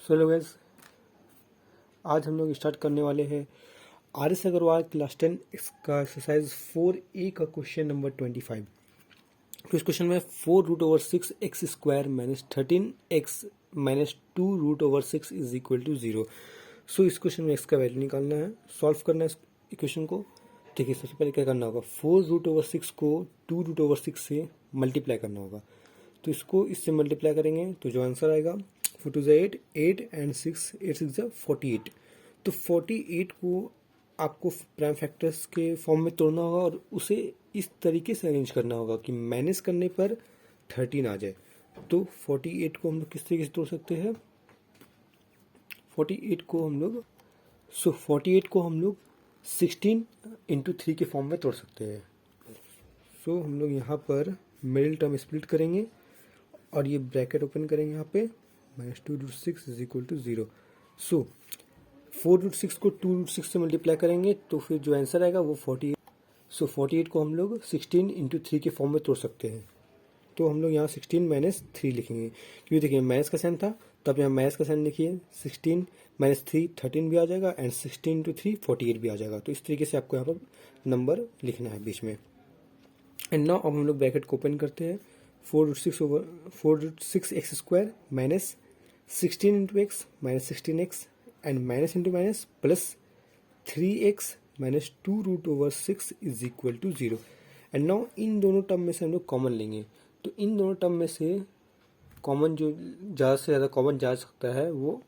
Hello guys, आज हम लोग स्टार्ट करने वाले हैं आर.एस. अग्रवाल क्लास 10 इसका एक्सरसाइज 4A का क्वेश्चन नंबर 25। तो इस क्वेश्चन में 4√6x² minus 13x minus 2√6 is equal to 0। So इस क्वेश्चन में एक्स का वैल्यू निकालना है, सॉल्व करना है इस इक्वेशन को। देखिए, सबसे पहले क्या करना होगा, 4√6 को 2√6 से मल्टीप्लाई करना होगा। तो इसको इससे मल्टीप्लाई करेंगे तो जो आंसर आएगा 4 2 8, 8 एंड 6, 8 6 48। तो 48 को आपको प्राइम फैक्टर्स के फॉर्म में तोड़ना होगा और उसे इस तरीके से अरेंज करना होगा कि माइनस करने पर 13 आ जाए। तो 48 को हम लोग किस तरीके से तोड़ सकते हैं, 48 को हम लोग 16 इंटू 3 के फॉर्म में तोड़ सकते हैं। सो हम लोग यहाँ पर मिडिल टर्म स्प्लिट करेंगे और ये ब्रैकेट ओपन करेंगे यहाँ पे, -2√6 इज इक्वल टू 0। सो 4√6 को 2√6 से मल्टीप्लाई करेंगे तो फिर जो आंसर आएगा वो 48। सो 48 को हम लोग 16 इंटू 3 के फॉर्म में तोड़ सकते हैं। तो हम लोग यहाँ 16 माइनस 3 लिखेंगे, क्योंकि देखिए माइनस का साइन था तो आप यहाँ माइनस का साइन लिखिए। 16 माइनस 3 13 भी आ जाएगा एंड 16 इंटू 3 48 भी आ जाएगा। तो इस तरीके से आपको यहाँ पर नंबर लिखना है बीच में। एंड नाउ अब हम लोग ब्रैकेट को ओपन करते हैं। 4√6x² minus 16 into x minus 16x and minus into minus plus 3x minus 2√6 is equal to 0। And now इन दोनों टर्म में से हम लोग कॉमन लेंगे। तो इन दोनों टर्म में से कॉमन जो ज़्यादा से ज़्यादा कॉमन जा सकता है वो,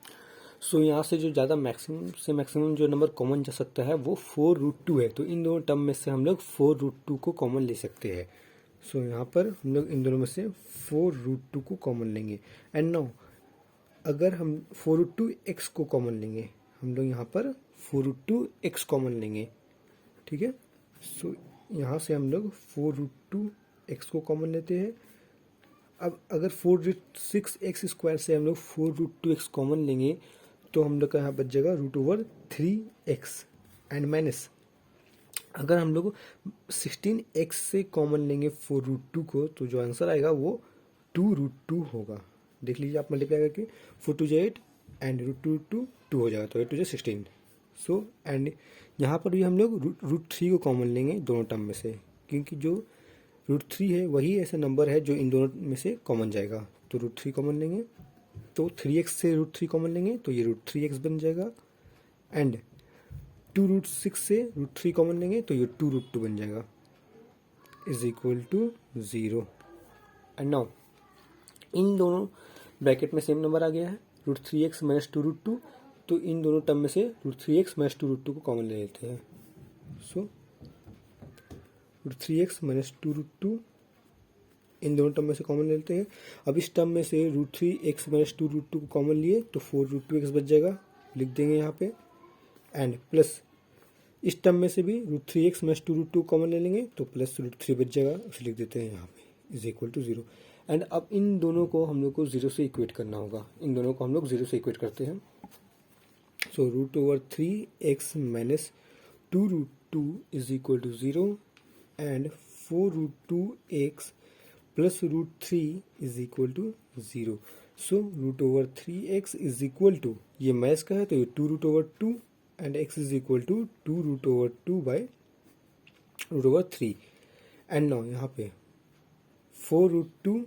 सो यहाँ से जो ज़्यादा मैक्सिमम से मैक्सिमम जो नंबर कॉमन जा सकता है वो 4√2 है। तो इन दोनों टर्म में से हम लोग 4√2 को कॉमन ले सकते हैं। सो यहाँ पर हम लोग इन दोनों में से 4√2 को कॉमन लेंगे। एंड नाउ अगर हम 4√2x को कॉमन लेंगे, हम लोग यहाँ पर 4√2x कॉमन लेंगे, ठीक है। सो यहाँ से हम लोग 4√2x को कॉमन लेते हैं। अब अगर 4√6x² से हम लोग 4√2x कॉमन लेंगे तो हम लोग का यहाँ बच जाएगा √3x एंड माइनस अगर हम लोग 16x से कॉमन लेंगे 4√2 को तो जो आंसर आएगा वो 2√2 होगा। देख लीजिए आप मल्टीप्लाई करके, 4 2 8 एंड √2 2 हो जाएगा, तो 8 2 16। सो एंड यहाँ पर भी हम लोग √3 को कॉमन लेंगे दोनों टर्म में से, क्योंकि जो √3 है वही ऐसा नंबर है जो इन दोनों में से कॉमन जाएगा। तो √3 कॉमन लेंगे तो 3x से √3 कॉमन लेंगे तो ये √3x बन जाएगा। एंड 2√6 से √3 कॉमन लेंगे तो ये 2√2 बन जाएगा is equal to 0। And now इन दोनों ब्रैकेट में सेम नंबर आ गया है, √3x माइनस 2√2। तो इन दोनों टर्म में से √3x माइनस 2√2 को कॉमन ले लेते हैं। सो √3x माइनस 2√2 इन दोनों टर्म में से कॉमन ले लेते हैं। अब इस टर्म में से √3x माइनस 2√2 को कॉमन लिए तो 4√2x बच जाएगा, लिख देंगे यहाँ पे। एंड प्लस इस टर्म में से भी √3x माइनस 2√2 कॉमन ले लेंगे तो प्लस √3 बच जाएगा, उसे लिख देते हैं यहाँ पे इज इक्वल टू 0। एंड अब इन दोनों को हम लोग को 0 से इक्वेट करना होगा। इन दोनों को हम लोग 0 से इक्वेट करते हैं। So √3x minus 2√2 is equal to 0 and 4√2x plus √3 is equal to 0। So √3x is equal to, ये मैथ्स का है तो ये 2√2 and x is equal to 2√2 by √3। And now यहाँ पे 4√2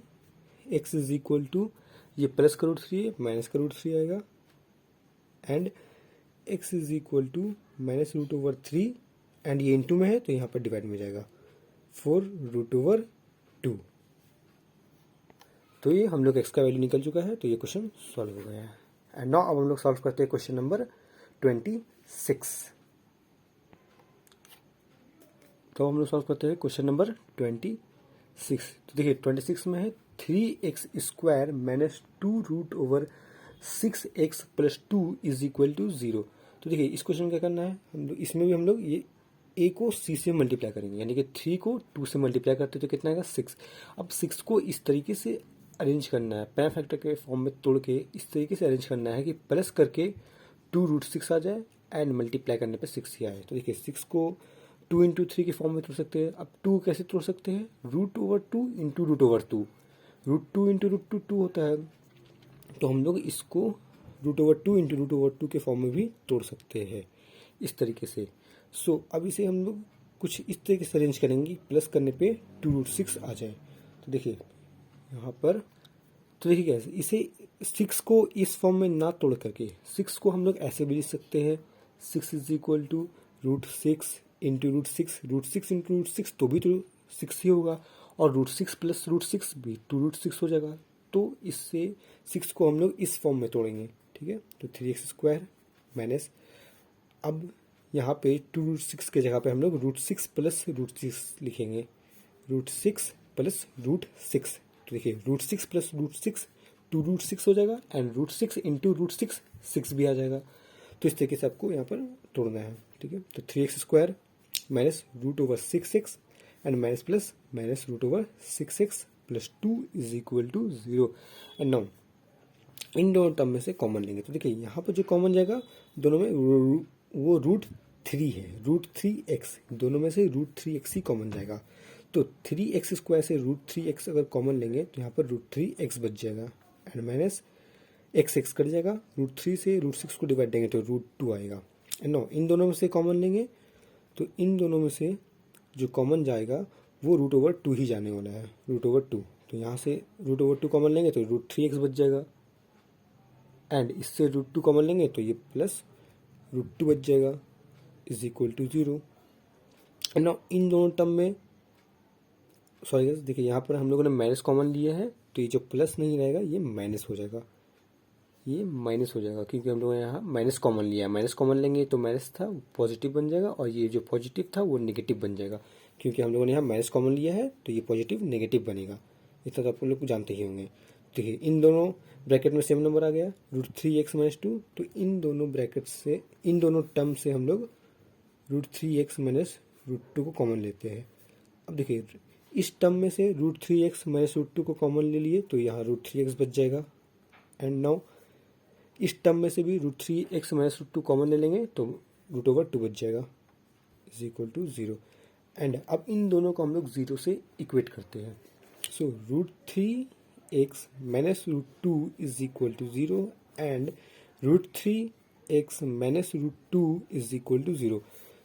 x इज इक्वल टू, ये प्लस का √3 है माइनस का √3 आएगा। And x is equal to minus √3 and ये इंटू में है तो यहाँ पर डिवाइड में जाएगा 4√2। तो ये हम लोग x का वैल्यू निकल चुका है, तो ये क्वेश्चन सॉल्व हो गया है। एंड नाउ अब हम लोग सॉल्व करते हैं क्वेश्चन नंबर 26। तो हम लोग सॉल्व करते हैं क्वेश्चन नंबर 26। तो देखिए 26 में है 3x² minus 2√6x plus 2 is equal to 0। तो देखिए इस क्वेश्चन में क्या करना है, हम लोग इसमें भी हम लोग ये a को c से मल्टीप्लाई करेंगे, यानी कि 3 को 2 से मल्टीप्लाई करते तो कितना आएगा 6। अब 6 को इस तरीके से अरेंज करना है, प्राइम फैक्टर के फॉर्म में तोड़ के इस तरीके से अरेंज करना है कि प्लस करके 2√6 आ जाए एंड मल्टीप्लाई करने पे 6 ही आए। तो देखिए 6 को 2 इंटू 3 के फॉर्म में तोड़ सकते हैं। अब 2 कैसे तोड़ सकते हैं, √2 इंटू √2 √2 इंटू √2 2 होता है। तो हम लोग इसको √2 इंटू √2 के फॉर्म में भी तोड़ सकते हैं इस तरीके से। सो अब इसे हम लोग कुछ इस तरीके से अरेंज करेंगे, प्लस करने पे 2√6 आ जाए। तो देखिए यहाँ पर, तो देखिए कैसे इसे 6 को इस फॉर्म में ना तोड़ करके 6 को हम लोग ऐसे भी लिख सकते हैं, 6 is equal to √6 into √6, √6 into √6 तो भी तो 6 ही होगा, और √6 प्लस √6 भी 2√6 हो जाएगा। तो इससे 6 को हम लोग इस फॉर्म में तोड़ेंगे, ठीक है। तो 3x² माइनस, अब यहाँ पे 2√6 के जगह पे हम लोग √6 प्लस √6 लिखेंगे, √6 प्लस √6। तो देखिए √6 प्लस √6 2√6 हो जाएगा, एंड √6 इंटू √6 6 भी आ जाएगा। तो इस तरीके से आपको यहाँ पर तोड़ना है, ठीक है। तो 3x² minus √6x and minus plus minus √6x plus 2 is equal to 0। And now इन दोनों टर्म में से कॉमन लेंगे। तो देखिए यहाँ पर जो कॉमन जाएगा दोनों में वो √3 है, √3x, दोनों में से √3x ही कॉमन जाएगा। तो 3x² से √3x अगर कॉमन लेंगे तो यहाँ पर √3x बच जाएगा, एंड माइनस x कट जाएगा, √3 से √6 को डिवाइड देंगे तो √2 आएगा। एंड नो इन दोनों में से कॉमन लेंगे तो इन दोनों में से जो कॉमन जाएगा वो √2 ही जाने वाला है, √2। तो यहाँ से √2 कॉमन लेंगे तो √3x बच जाएगा, एंड इससे √2 कॉमन लेंगे तो ये प्लस √2 बच जाएगा is equal to 0। And now इन दोनों टर्म में, सॉरी गाइस, देखिए यहाँ पर हम लोगों ने माइनस कॉमन लिया है, तो ये जो प्लस नहीं रहेगा ये माइनस हो जाएगा, ये माइनस हो जाएगा, क्योंकि हम लोगों ने यहाँ माइनस कॉमन लिया है। माइनस कॉमन लेंगे तो माइनस था पॉजिटिव बन जाएगा, और ये जो पॉजिटिव था वो नेगेटिव बन जाएगा, क्योंकि हम लोगों ने यहाँ माइनस कॉमन लिया है तो ये पॉजिटिव नेगेटिव बनेगा। इतना तो आप लोग जानते ही होंगे। देखिए इन दोनों ब्रैकेट में सेम नंबर आ गया, √3x माइनस 2। तो इन दोनों ब्रैकेट से, इन दोनों टर्म से हम लोग √3x माइनस √2 को कॉमन लेते हैं। अब देखिए इस टर्म में से √3x माइनस √2 को कॉमन ले लिए तो यहाँ √3x बच जाएगा, एंड नाउ इस टर्म में से भी √3x माइनस √2 कॉमन ले लेंगे तो √2 बच जाएगा इज इक्वल टू 0। एंड अब इन दोनों को हम लोग 0 से इक्वेट करते हैं। So √3x minus √2 is equal to 0, and √3x minus √2 is equal to 0।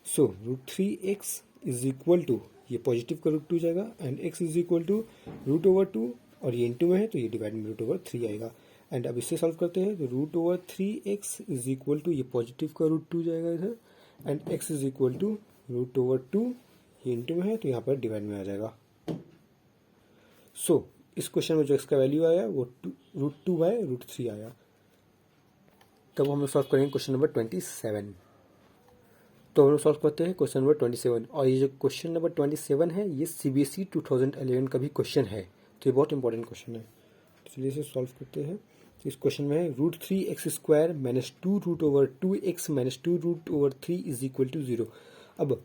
So √3x is equal to, ये पॉजिटिव का √2 जाएगा, and x is equal to √2, और ये इंटू में है तो ये डिवाइड में √3 आएगा। एंड अब इससे सॉल्व करते हैं तो √3x इज इक्वल टू, ये पॉजिटिव का √2 जाएगा इधर, and x is equal to √2, ये इंटू में है तो यहाँ पर डिवाइड में आ जाएगा। सो इस क्वेश्चन में जो x का वैल्यू आया वो √2/√3 आया। तब हम लोग सॉल्व करेंगे क्वेश्चन नंबर 27। तो हम लोग सॉल्व करते हैं क्वेश्चन नंबर 27, और ये जो क्वेश्चन नंबर 27 है ये CBSE 2011 का भी क्वेश्चन है, तो ये बहुत इंपॉर्टेंट क्वेश्चन है। तो चलिए इसे सॉल्व करते हैं। तो इस क्वेश्चन में है √3x² minus 2√2x minus 2√3 is equal to 0। अब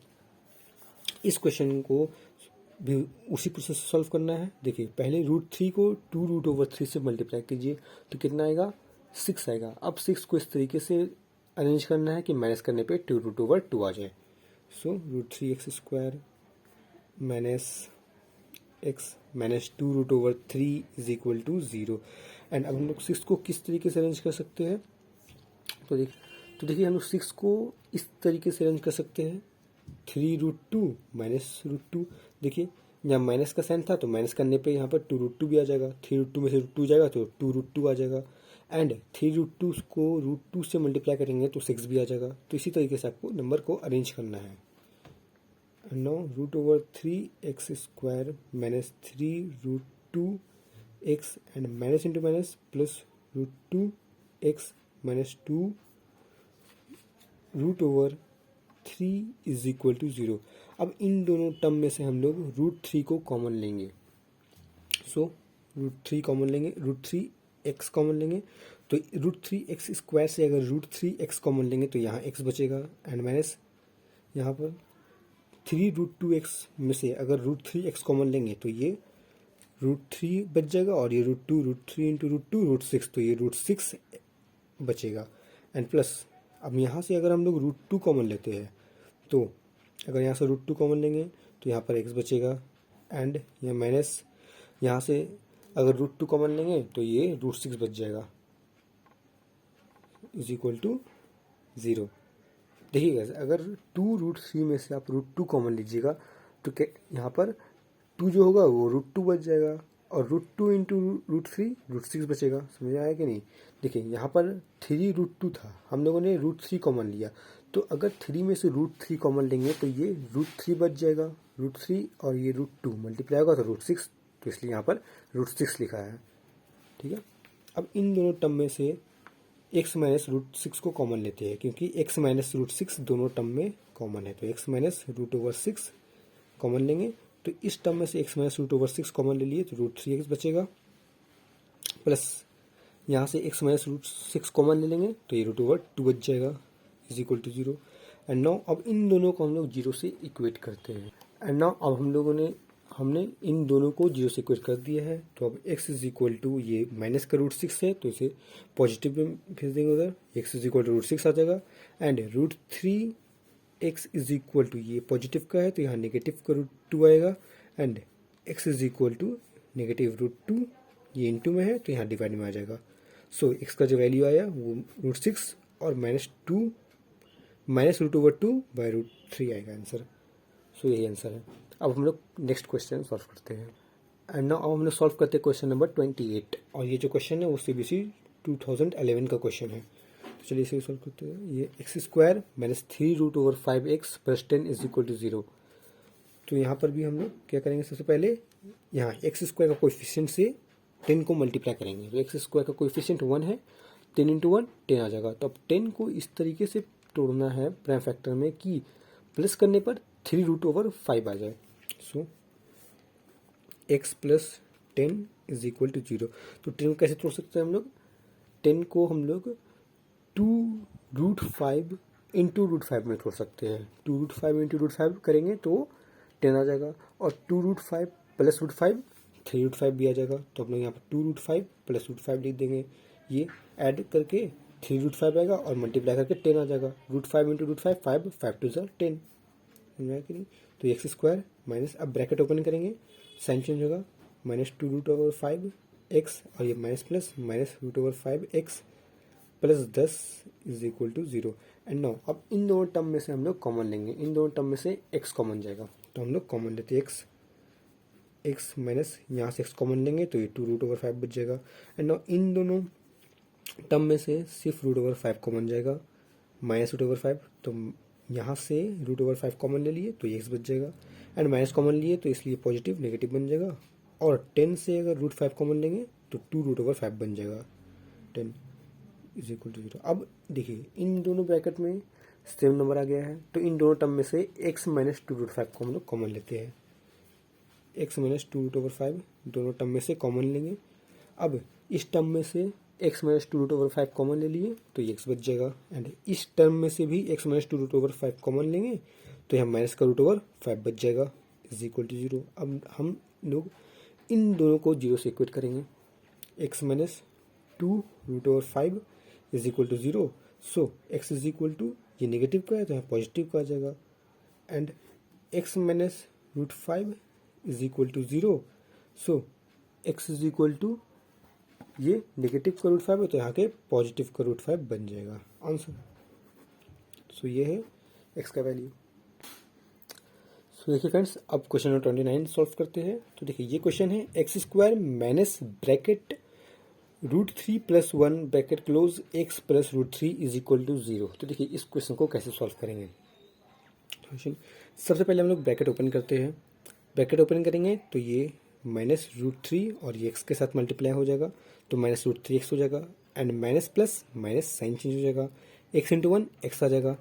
इस क्वेश्चन को भी उसी प्रोसेस से सॉल्व करना है। देखिए पहले √3 को 2√3 से मल्टीप्लाई कीजिए तो कितना आएगा, 6 आएगा। अब 6 को इस तरीके से अरेंज करना है कि माइनस करने पे 2√2 आ जाए। So √3x² minus x minus 2√3 is equal to 0। And अब हम लोग 6 को किस तरीके से अरेंज कर सकते हैं, तो देखिए हम लोग 6 को इस तरीके से अरेंज कर सकते हैं, 3√2 माइनस √2। देखिए यहाँ माइनस का साइन था तो माइनस करने पे यहाँ पर 2√2 भी आ जाएगा, 3√2 में से √2 जाएगा तो 2√2 आ जाएगा, एंड 3√2 को √2 से मल्टीप्लाई करेंगे तो 6 भी आ जाएगा। तो इसी तरीके से आपको नंबर को अरेंज करना है। now √3x² minus 3√2x and minus into minus plus √2x minus 2√3 is equal to 0। अब इन दोनों टर्म में से हम लोग √3 को कॉमन लेंगे। सो √3 कॉमन लेंगे, √3x कॉमन लेंगे, तो √3x² से अगर √3x कॉमन लेंगे तो यहाँ x बचेगा, एंड माइनस यहाँ पर 3√2x में से अगर √3x कॉमन लेंगे तो ये √3 बच जाएगा, और ये √3 इंटू √6, तो ये √6 बचेगा, एंड प्लस अब यहाँ से अगर हम लोग √2 कॉमन लेते हैं तो अगर यहाँ से √2 कॉमन लेंगे तो यहाँ पर x बचेगा, एंड यह माइनस यहाँ से अगर √2 कॉमन लेंगे तो ये √6 बच जाएगा। Is equal to 0। देखिएगा अगर 2√3 में से आप √2 कॉमन लीजिएगा तो क्या यहाँ पर 2 जो होगा वो √2 बच जाएगा, और √2 इंटू √3 √6 बचेगा। समझ आया कि नहीं? देखिए यहाँ पर 3√2 था, हम लोगों ने √3 कॉमन लिया, तो अगर 3 में से √3 कॉमन लेंगे तो ये √3 बच जाएगा, √3 और ये √2 मल्टीप्लाई होगा तो √6, तो इसलिए यहाँ पर √6 लिखा है। ठीक है, अब इन दोनों टर्म में से x माइनस √6 को कॉमन लेते हैं, क्योंकि x माइनस √6 दोनों टर्म में कॉमन है, तो x माइनस √6 कॉमन लेंगे, तो इस टर्म में से x माइनस √6 कॉमन ले लिए तो √3x बचेगा, प्लस यहाँ से x माइनस √6 कॉमन ले लेंगे तो ये √2 बच जाएगा, is equal to 0। And now अब इन दोनों को हम लोग 0 से इक्वेट करते हैं। एंड नाउ अब हमने इन दोनों को 0 से इक्वेट कर दिया है, तो अब x इज इक्वल टू ये माइनस का √6 है तो इसे पॉजिटिव में भेज देंगे उधर, x इज इक्वल टू √6 आ जाएगा, and √3x is equal to ये पॉजिटिव का है तो यहाँ नेगेटिव का √2 आएगा, and x is equal to negative √2, ये इंटू में है तो यहाँ डिवाइड में आ जाएगा। सो x का जो वैल्यू आया वो √6 और -2 माइनस √2 बाई √3 आएगा आंसर। सो यही आंसर है। अब हम लोग नेक्स्ट क्वेश्चन सॉल्व करते हैं। एंड नाउ अब हम लोग सॉल्व करते हैं क्वेश्चन नंबर 28, और ये जो क्वेश्चन है वो CBSE 2011 का क्वेश्चन है। तो चलिए इसे सॉल्व करते हैं। ये x² minus 3√5x plus 10 is equal to 0। तो यहाँ पर भी हम लोग क्या करेंगे, सबसे पहले यहाँ x² का कोएफिशिएंट से 10 को मल्टीप्लाई करेंगे, तो x² का कोएफिशिएंट 1 है, 10 इंटू 1 10 आ जाएगा। तो अब 10 को इस तरीके से तोड़ना है प्राइम फैक्टर में कि प्लस करने पर 3√5 आ जाए। So x plus 10 is equal to 0। तो 10 को कैसे तोड़ सकते हैं हम लोग, 10 को हम लोग 2√5 इंटू √5 में तोड़ सकते हैं। 2√5 इंटू √5 करेंगे तो 10 आ जाएगा, और 2√5 प्लस √5 3√5 भी आ जाएगा। तो हम लोग यहाँ पर 2√5 प्लस √5 लिख देंगे, ये ऐड करके 3√5 आएगा और मल्टीप्लाई करके 10 आ जाएगा। √5 इंटू √5 5, 5 टू 10, समझा कि नहीं? तो x² माइनस, अब ब्रैकेट ओपन करेंगे, साइन चेंज होगा, -2√5x और ये minus plus -√5x plus 10 is equal to 0। And now अब इन दोनों टर्म में से हम लोग कॉमन लेंगे, इन दोनों टर्म में से x कॉमन जाएगा, तो हम लोग कॉमन लेते हैं x माइनस यहाँ से x कॉमन लेंगे तो ये 2√5 बच जाएगा। एंड नाउ इन दोनों टर्म में से सिर्फ √5 कॉमन जाएगा, माइनस √5, तो यहाँ से √5 कॉमन ले लिए तो ये x बच जाएगा, एंड माइनस कॉमन लिए तो इसलिए पॉजिटिव नेगेटिव बन जाएगा, और 10 से अगर √5 कॉमन लेंगे तो 2√5 बन जाएगा, 10 इज इक्वल टू 0। अब देखिए इन दोनों ब्रैकेट में सेम नंबर आ गया है, तो इन दोनों टर्म में से x माइनस 2√5 को हम लोग कॉमन लेते हैं, x माइनस 2√5 दोनों टर्म में से कॉमन लेंगे। अब इस टर्म में से x माइनस 2√5 कॉमन ले लिए तो ये x बच जाएगा, एंड इस टर्म में से भी x माइनस 2√5 कॉमन लेंगे तो यहाँ माइनस का √5 बच जाएगा, इज इक्वल टू 0। अब हम लोग इन दोनों को 0 से इक्वेट करेंगे, x minus 2√5 is equal to 0। So x is equal to, ये नेगेटिव का है तो यहाँ पॉजिटिव का आ जाएगा, and x minus √5 is equal to 0। So x is equal to, ये नेगेटिव का √5 है तो यहाँ के पॉजिटिव का √5 बन जाएगा आंसर। सो ये है x का वैल्यू। सो देखिए फ्रेंड्स, अब क्वेश्चन नंबर 29 सॉल्व करते हैं। तो देखिए ये क्वेश्चन है x² minus bracket √3 plus 1 bracket close x plus √3 is equal to 0। तो देखिए इस क्वेश्चन को कैसे सॉल्व करेंगे। सबसे पहले हम लोग ब्रैकेट ओपन करते हैं, ब्रैकेट ओपन करेंगे तो ये -√3 और ये x के साथ मल्टीप्लाई हो जाएगा तो -√3x हो जाएगा, and minus plus minus sign change हो जाएगा, x इंटू 1 x आ जाएगा,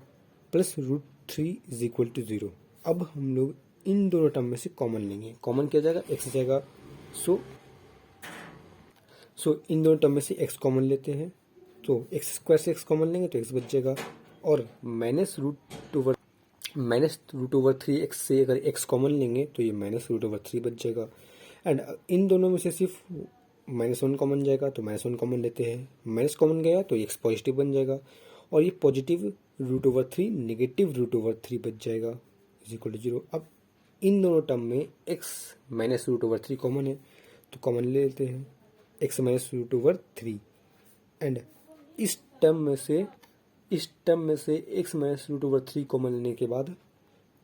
प्लस √3 इज इक्वल टू 0। अब हम लोग इन दोनों टर्म में से कॉमन लेंगे, कॉमन किया जाएगा x आ जाएगा। सो इन दोनों टर्म में से x कॉमन लेते हैं, तो x² से x कॉमन लेंगे तो x बच जाएगा, और -√3x से अगर x कॉमन लेंगे तो ये -√3 बच जाएगा, एंड इन दोनों में से सिर्फ -1 कॉमन जाएगा तो -1 कॉमन लेते हैं, माइनस कॉमन गया तो x पॉजिटिव बन जाएगा, और ये पॉजिटिव √3 नेगेटिव √3 बच जाएगा, इज इक्वल टू 0। अब इन दोनों टर्म में x माइनस √3 कॉमन है तो कॉमन ले लेते हैं, x माइनस √3, एंड इस इस टर्म में से x minus root over 3 common लेने के बाद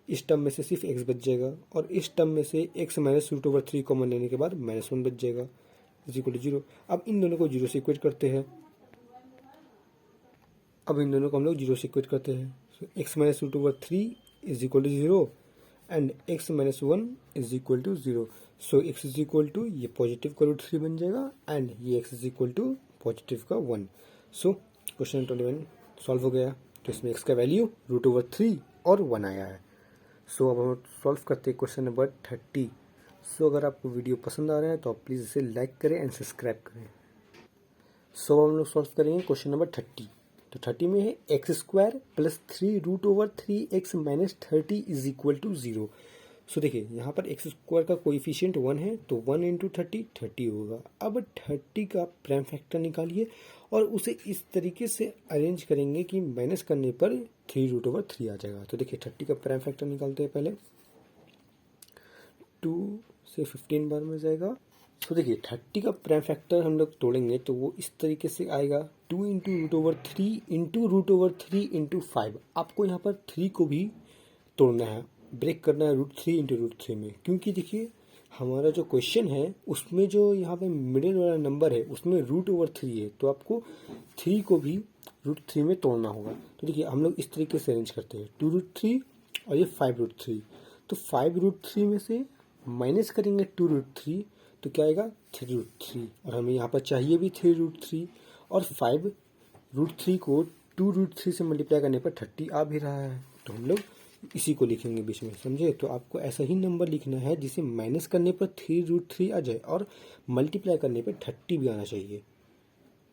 इस टर्म में से सिर्फ x बच जाएगा, और इस टर्म में से x minus root over 3 common लेने के बाद -1 बच जाएगा इज इक्वल टू 0। अब इन दोनों को 0 से इक्वेट करते हैं। x minus root over 3 is equal to 0 and x minus 1 is equal to 0। So x is equal to ये पॉजिटिव का रूट 3 बन जाएगा एंड ये x is equal to positive का 1। सो क्वेश्चन 21 सॉल्व हो गया। तो इसमें x का वैल्यू रूट ओवर 3 और 1 आया है। सो अब हम सॉल्व करते हैं क्वेश्चन नंबर 30। सो अगर आपको वीडियो पसंद आ रहा है तो आप प्लीज़ इसे लाइक करें एंड सब्सक्राइब करें। सो हम लोग सॉल्व करेंगे क्वेश्चन नंबर 30। तो 30 में है X square plus 3 root over 3x minus 30 is equal to 0। So देखिए यहाँ पर एक्स स्क्वायर का कोएफिशिएंट 1 है, तो 1 इंटू 30 होगा। अब 30 का प्राइम फैक्टर निकालिए और उसे इस तरीके से अरेंज करेंगे कि माइनस करने पर 3 रूट ओवर 3 आ जाएगा। तो देखिए 30 का प्राइम फैक्टर निकालते हैं पहले। 2 से 15 बार में जाएगा। तो देखिए 30 का प्राइम फैक्टर हम लोग तोड़ेंगे तो वो इस तरीके से आएगा 2 into root over 3 into root over 3 into 5। आपको यहाँ पर 3 को भी तोड़ना है, ब्रेक करना है रूट 3 इंटू रूट 3 में, क्योंकि देखिए हमारा जो क्वेश्चन है उसमें जो यहाँ पे मिडिल वाला नंबर है उसमें रूट ओवर 3 है, तो आपको 3 को भी रूट 3 में तोड़ना होगा। तो देखिए हम लोग इस तरीके से अरेंज करते हैं 2 रूट 3 और ये 5 रूट 3। तो 5 रूट 3 में से माइनस करेंगे 2 रूट 3 तो क्या आएगा 3 रूट 3, और हमें यहाँ पर चाहिए भी 3 रूट 3, और 5 रूट 3 को 2 रूट 3 से मल्टीप्लाई करने पर 30 आ भी रहा है, तो हम लोग इसी को लिखेंगे बीच में, समझे। तो आपको ऐसा ही नंबर लिखना है जिसे माइनस करने पर 3 रूट 3 आ जाए और मल्टीप्लाई करने पर 30 भी आना चाहिए।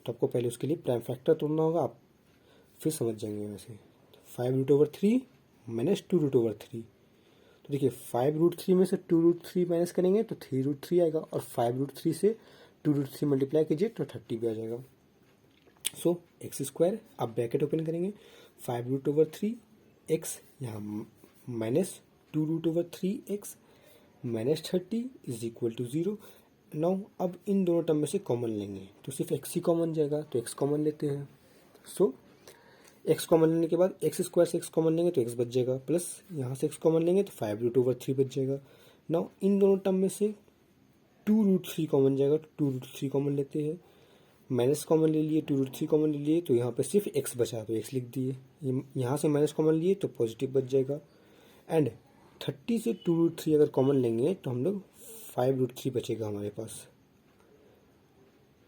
तो आपको पहले उसके लिए प्राइम फैक्टर तोड़ना होगा, आप फिर समझ जाएंगे वैसे। 5 root over 3 minus 2 root over 3। तो देखिए 5 रूट 3 में से 2 रूट 3 माइनस करेंगे तो 3 रूट 3 आएगा, और 5 रूट 3 से 2 रूट 3 मल्टीप्लाई कीजिए तो 30 भी आ जाएगा। सो एक्स स्क्वायर, आप ब्रैकेट ओपन करेंगे 5 रूट ओवर 3 एक्स, यहाँ minus 2 root over 3 X minus 30 is equal to 0। Now अब इन दोनों टर्म में से कॉमन लेंगे तो सिर्फ एक्स ही कॉमन जाएगा, तो एक्स कॉमन लेते हैं। सो एक्स कॉमन लेने के बाद एक्स स्क्वायर से एक्स कॉमन लेंगे तो एक्स बच जाएगा, प्लस यहाँ से एक्स कॉमन लेंगे तो 5 रूट ओवर 3 बच जाएगा। नाउ इन दोनों टर्म में से 2 रूट 3 कॉमन जाएगा, तो 2 रूट 3 कॉमन लेते हैं। माइनस कॉमन ले लिए, 2 रूट 3 कॉमन ले लिए, तो यहाँ पे सिर्फ एक्स बचा तो एक्स लिख दिए। यहाँ से माइनस कॉमन लिए तो पॉजिटिव बच जाएगा। एंड 30 से 2 रूट 3 अगर कॉमन लेंगे तो हम लोग 5 रूट 3 बचेगा हमारे पास,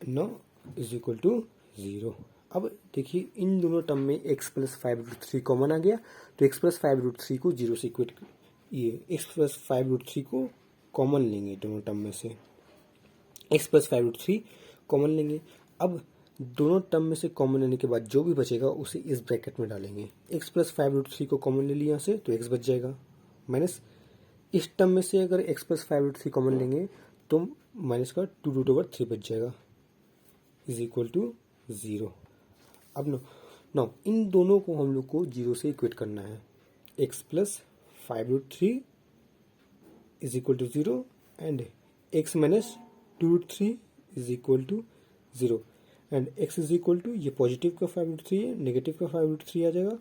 नो इज इक्वल टू 0। अब देखिए इन दोनों टर्म में x प्लस 5 रूट 3 कॉमन आ गया, तो x प्लस 5 रूट 3 को 0 से इक्वेट, ये x प्लस 5 रूट 3 को कॉमन लेंगे दोनों टर्म में से, x प्लस 5 रूट 3 कॉमन लेंगे। अब दोनों टर्म में से कॉमन लेने के बाद जो भी बचेगा उसे इस ब्रैकेट में डालेंगे। x प्लस 5 रूट 3 को कॉमन ले लिया यहाँ से तो x बच जाएगा, माइनस इस टर्म में से अगर x प्लस 5 रूट 3 कॉमन लेंगे तो माइनस का 2 रूट ओवर 3 बच जाएगा इज इक्वल टू 0। अब नो इन दोनों को हम लोग को 0 से इक्वेट करना है। x plus 5 root 3 is equal to 0 and x minus 2 root 3 is equal to 0 and x is equal to ये पॉजिटिव का 5 रूट 3 है, नेगेटिव का 5 रूट 3 आ जाएगा,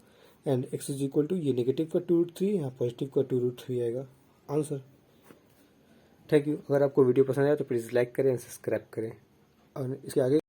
and x is equal to ये नेगेटिव का 2 रूट 3, यहाँ पॉजिटिव का 2 रूट 3 आएगा आंसर। Thank you. अगर आपको वीडियो पसंद आया तो प्लीज़ लाइक करें एंड सब्सक्राइब करें, और इसके आगे